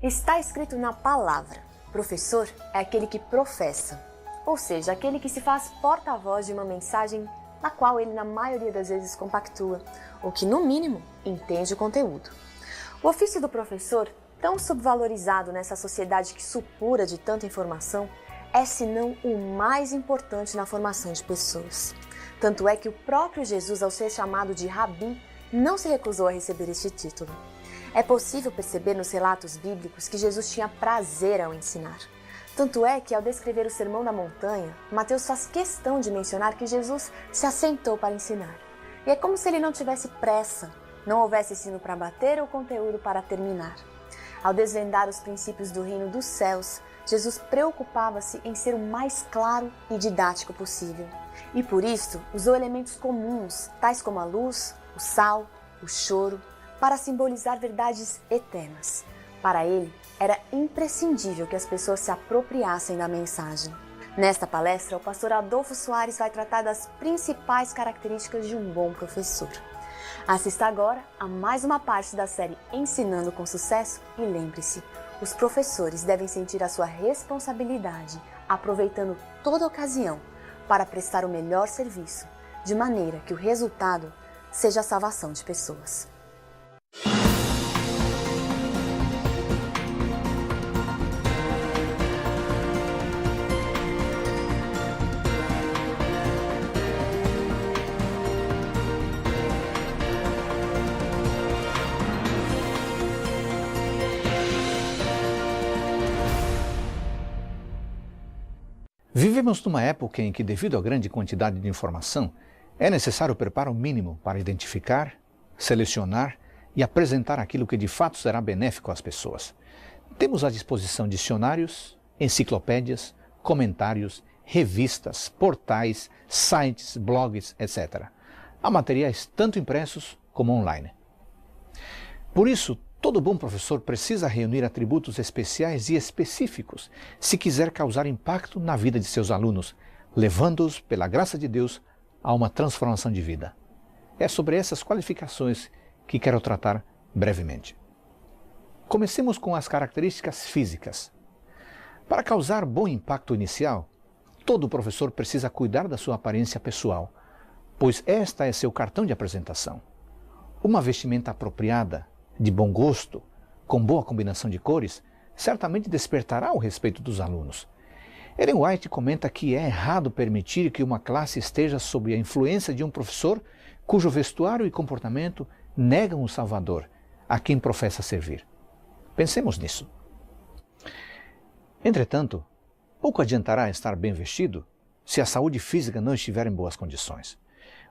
Está escrito na palavra: professor é aquele que professa, ou seja, aquele que se faz porta-voz de uma mensagem na qual ele na maioria das vezes compactua, ou que no mínimo entende o conteúdo. O ofício do professor, tão subvalorizado nessa sociedade que supura de tanta informação, é senão o mais importante na formação de pessoas. Tanto é que o próprio Jesus, ao ser chamado de Rabi, não se recusou a receber este título. É possível perceber nos relatos bíblicos que Jesus tinha prazer ao ensinar. Tanto é que, ao descrever o Sermão da Montanha, Mateus faz questão de mencionar que Jesus se assentou para ensinar. E é como se ele não tivesse pressa, não houvesse ensino para bater ou conteúdo para terminar. Ao desvendar os princípios do reino dos céus, Jesus preocupava-se em ser o mais claro e didático possível. E por isso, usou elementos comuns, tais como a luz, o sal, o choro, para simbolizar verdades eternas. Para ele, era imprescindível que as pessoas se apropriassem da mensagem. Nesta palestra, o pastor Adolfo Soares vai tratar das principais características de um bom professor. Assista agora a mais uma parte da série Ensinando com Sucesso e lembre-se, os professores devem sentir a sua responsabilidade, aproveitando toda ocasião para prestar o melhor serviço, de maneira que o resultado seja a salvação de pessoas. Vivemos numa época em que, devido à grande quantidade de informação, é necessário o preparo mínimo para identificar, selecionar e apresentar aquilo que de fato será benéfico às pessoas. Temos à disposição dicionários, enciclopédias, comentários, revistas, portais, sites, blogs, etc. Há materiais tanto impressos como online. Por isso, todo bom professor precisa reunir atributos especiais e específicos se quiser causar impacto na vida de seus alunos, levando-os, pela graça de Deus, a uma transformação de vida. É sobre essas qualificações que quero tratar brevemente. Comecemos com as características físicas. Para causar bom impacto inicial, todo professor precisa cuidar da sua aparência pessoal, pois esta é seu cartão de apresentação. Uma vestimenta apropriada, de bom gosto, com boa combinação de cores, certamente despertará o respeito dos alunos. Ellen White comenta que é errado permitir que uma classe esteja sob a influência de um professor cujo vestuário e comportamento negam o Salvador, a quem professa servir. Pensemos nisso. Entretanto, pouco adiantará estar bem vestido se a saúde física não estiver em boas condições.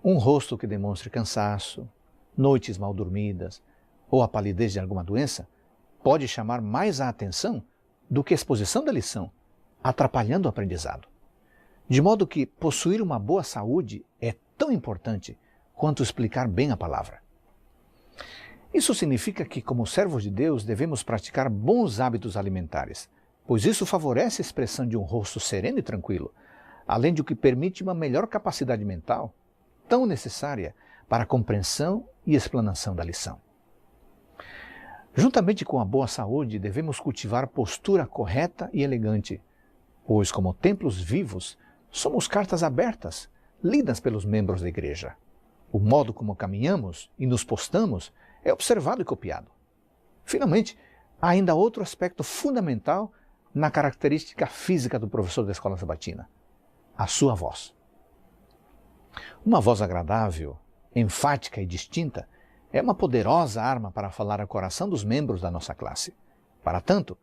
Um rosto que demonstre cansaço, noites mal dormidas, ou a palidez de alguma doença, pode chamar mais a atenção do que a exposição da lição, atrapalhando o aprendizado. De modo que possuir uma boa saúde é tão importante quanto explicar bem a palavra. Isso significa que, como servos de Deus, devemos praticar bons hábitos alimentares, pois isso favorece a expressão de um rosto sereno e tranquilo, além de que permite uma melhor capacidade mental, tão necessária para a compreensão e explanação da lição. Juntamente com a boa saúde, devemos cultivar postura correta e elegante, pois, como templos vivos, somos cartas abertas, lidas pelos membros da igreja. O modo como caminhamos e nos postamos é observado e copiado. Finalmente, há ainda outro aspecto fundamental na característica física do professor da escola sabatina: a sua voz. Uma voz agradável, enfática e distinta é uma poderosa arma para falar ao coração dos membros da nossa classe. Para tanto,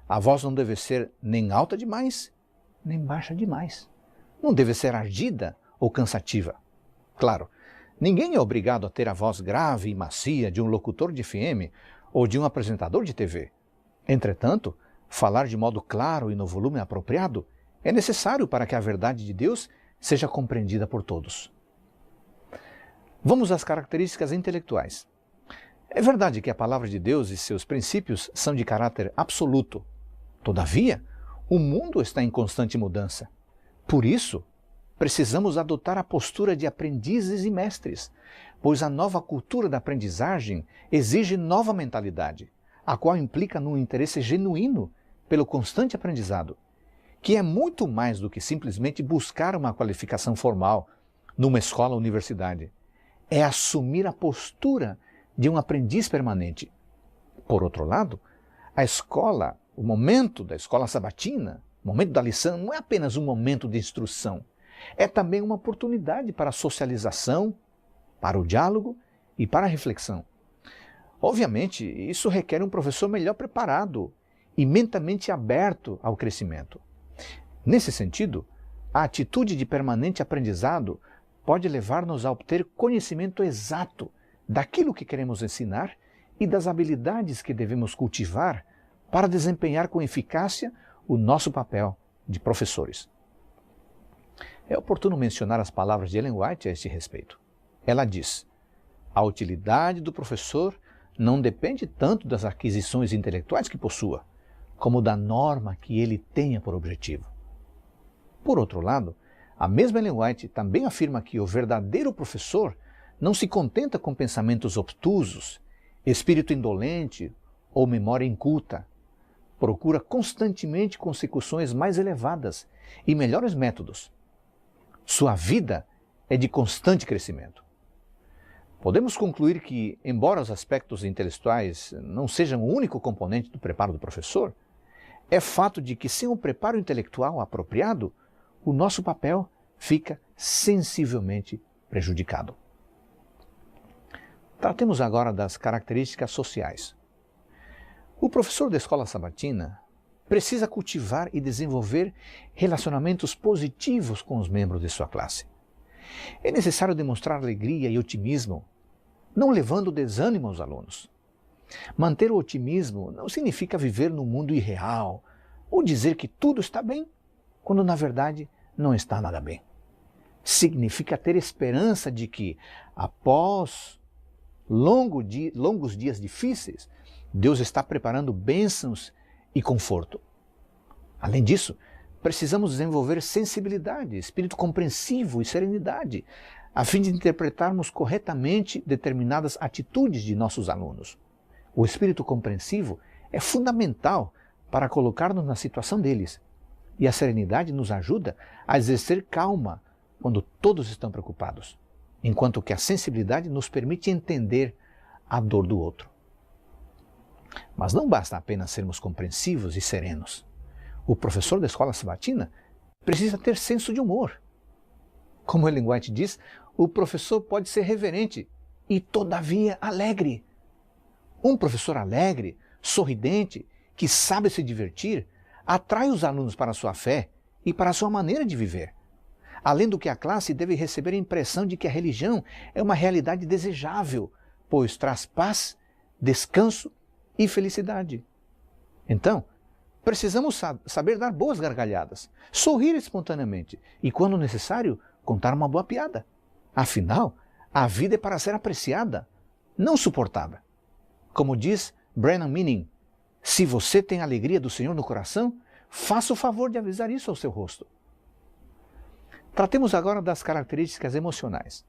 a voz não deve ser nem alta demais, nem baixa demais. Não deve ser ardida ou cansativa. Claro, ninguém é obrigado a ter a voz grave e macia de um locutor de FM ou de um apresentador de TV. Entretanto, falar de modo claro e no volume apropriado é necessário para que a verdade de Deus seja compreendida por todos. Vamos às características intelectuais. É verdade que a palavra de Deus e seus princípios são de caráter absoluto. Todavia, o mundo está em constante mudança. Por isso, precisamos adotar a postura de aprendizes e mestres, pois a nova cultura da aprendizagem exige nova mentalidade, a qual implica num interesse genuíno pelo constante aprendizado, que é muito mais do que simplesmente buscar uma qualificação formal numa escola ou universidade. É assumir a postura de um aprendiz permanente. Por outro lado, a escola, o momento da escola sabatina, o momento da lição, não é apenas um momento de instrução, é também uma oportunidade para a socialização, para o diálogo e para a reflexão. Obviamente, isso requer um professor melhor preparado e mentalmente aberto ao crescimento. Nesse sentido, a atitude de permanente aprendizado pode levar-nos a obter conhecimento exato daquilo que queremos ensinar e das habilidades que devemos cultivar para desempenhar com eficácia o nosso papel de professores. É oportuno mencionar as palavras de Ellen White a este respeito. Ela diz: a utilidade do professor não depende tanto das aquisições intelectuais que possua, como da norma que ele tenha por objetivo. Por outro lado, a mesma Ellen White também afirma que o verdadeiro professor não se contenta com pensamentos obtusos, espírito indolente ou memória inculta. Procura constantemente consecuções mais elevadas e melhores métodos. Sua vida é de constante crescimento. Podemos concluir que, embora os aspectos intelectuais não sejam o único componente do preparo do professor, é fato de que sem um preparo intelectual apropriado, o nosso papel fica sensivelmente prejudicado. Tratemos agora das características sociais. O professor da escola sabatina precisa cultivar e desenvolver relacionamentos positivos com os membros de sua classe. É necessário demonstrar alegria e otimismo, não levando desânimo aos alunos. Manter o otimismo não significa viver num mundo irreal ou dizer que tudo está bem, quando na verdade não está nada bem. Significa ter esperança de que, após longos dias difíceis, Deus está preparando bênçãos e conforto. Além disso, precisamos desenvolver sensibilidade, espírito compreensivo e serenidade, a fim de interpretarmos corretamente determinadas atitudes de nossos alunos. O espírito compreensivo é fundamental para colocar-nos na situação deles, e a serenidade nos ajuda a exercer calma quando todos estão preocupados, enquanto que a sensibilidade nos permite entender a dor do outro. Mas não basta apenas sermos compreensivos e serenos. O professor da escola sabatina precisa ter senso de humor. Como Ellen White diz, o professor pode ser reverente e, todavia, alegre. Um professor alegre, sorridente, que sabe se divertir, atrai os alunos para a sua fé e para a sua maneira de viver. Além do que, a classe deve receber a impressão de que a religião é uma realidade desejável, pois traz paz, descanso e felicidade. Então, precisamos saber dar boas gargalhadas, sorrir espontaneamente e, quando necessário, contar uma boa piada. Afinal, a vida é para ser apreciada, não suportada. Como diz Brennan Manning, se você tem a alegria do Senhor no coração, faça o favor de avisar isso ao seu rosto. Tratemos agora das características emocionais.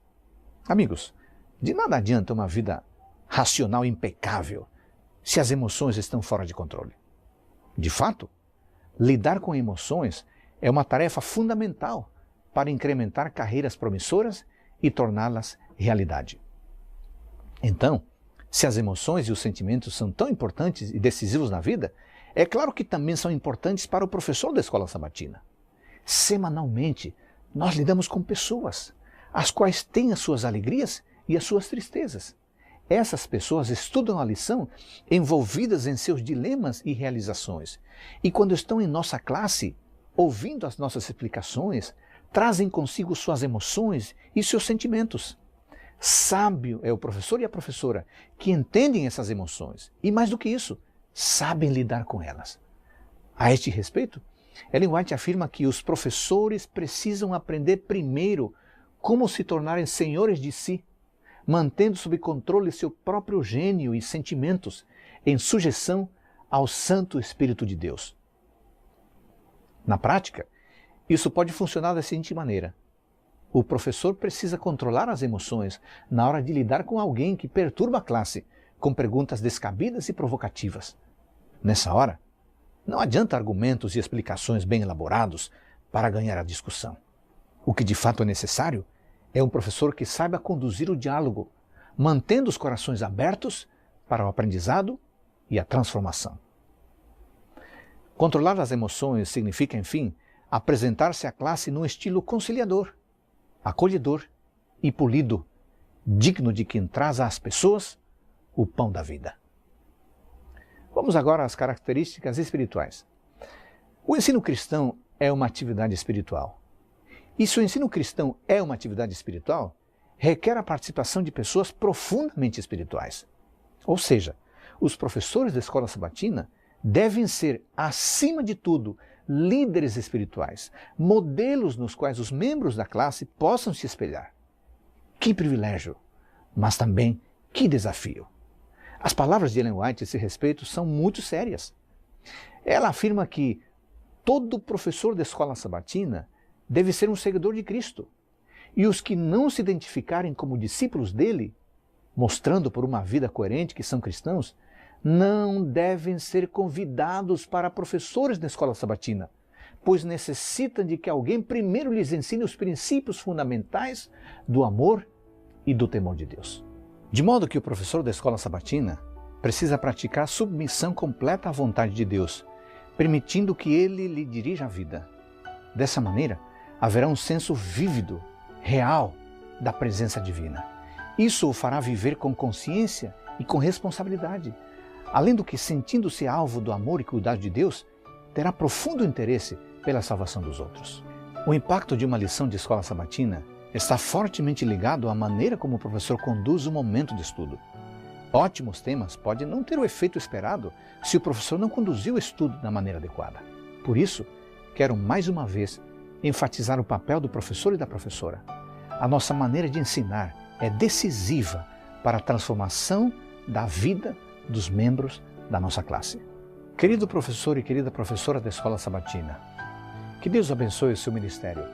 Amigos, de nada adianta uma vida racional impecável se as emoções estão fora de controle. De fato, lidar com emoções é uma tarefa fundamental para incrementar carreiras promissoras e torná-las realidade. Então, se as emoções e os sentimentos são tão importantes e decisivos na vida, é claro que também são importantes para o professor da escola sabatina. Semanalmente, nós lidamos com pessoas, as quais têm as suas alegrias e as suas tristezas. Essas pessoas estudam a lição envolvidas em seus dilemas e realizações. E quando estão em nossa classe, ouvindo as nossas explicações, trazem consigo suas emoções e seus sentimentos. Sábio é o professor e a professora que entendem essas emoções e, mais do que isso, sabem lidar com elas. A este respeito, Ellen White afirma que os professores precisam aprender primeiro como se tornarem senhores de si, mantendo sob controle seu próprio gênio e sentimentos, em sujeição ao Santo Espírito de Deus. Na prática, isso pode funcionar da seguinte maneira. O professor precisa controlar as emoções na hora de lidar com alguém que perturba a classe, com perguntas descabidas e provocativas. Nessa hora, não adianta argumentos e explicações bem elaborados para ganhar a discussão. O que de fato é necessário é um professor que saiba conduzir o diálogo, mantendo os corações abertos para o aprendizado e a transformação. Controlar as emoções significa, enfim, apresentar-se à classe num estilo conciliador, acolhedor e polido, digno de quem traz às pessoas o pão da vida. Vamos agora às características espirituais. O ensino cristão é uma atividade espiritual. E se o ensino cristão é uma atividade espiritual, requer a participação de pessoas profundamente espirituais. Ou seja, os professores da escola sabatina devem ser, acima de tudo, líderes espirituais, modelos nos quais os membros da classe possam se espelhar. Que privilégio, mas também que desafio. As palavras de Ellen White a esse respeito são muito sérias. Ela afirma que todo professor da escola sabatina deve ser um seguidor de Cristo. E os que não se identificarem como discípulos dele, mostrando por uma vida coerente que são cristãos, não devem ser convidados para professores da escola sabatina, pois necessitam de que alguém primeiro lhes ensine os princípios fundamentais do amor e do temor de Deus. De modo que o professor da escola sabatina precisa praticar submissão completa à vontade de Deus, permitindo que ele lhe dirija a vida. Dessa maneira, haverá um senso vívido, real, da presença divina. Isso o fará viver com consciência e com responsabilidade. Além do que, sentindo-se alvo do amor e cuidado de Deus, terá profundo interesse pela salvação dos outros. O impacto de uma lição de escola sabatina está fortemente ligado à maneira como o professor conduz o momento de estudo. Ótimos temas podem não ter o efeito esperado se o professor não conduziu o estudo da maneira adequada. Por isso, quero mais uma vez enfatizar o papel do professor e da professora. A nossa maneira de ensinar é decisiva para a transformação da vida dos membros da nossa classe. Querido professor e querida professora da escola sabatina, que Deus abençoe o seu ministério,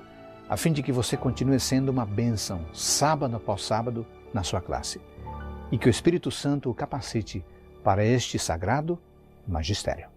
a fim de que você continue sendo uma bênção, sábado após sábado, na sua classe, e que o Espírito Santo o capacite para este sagrado magistério.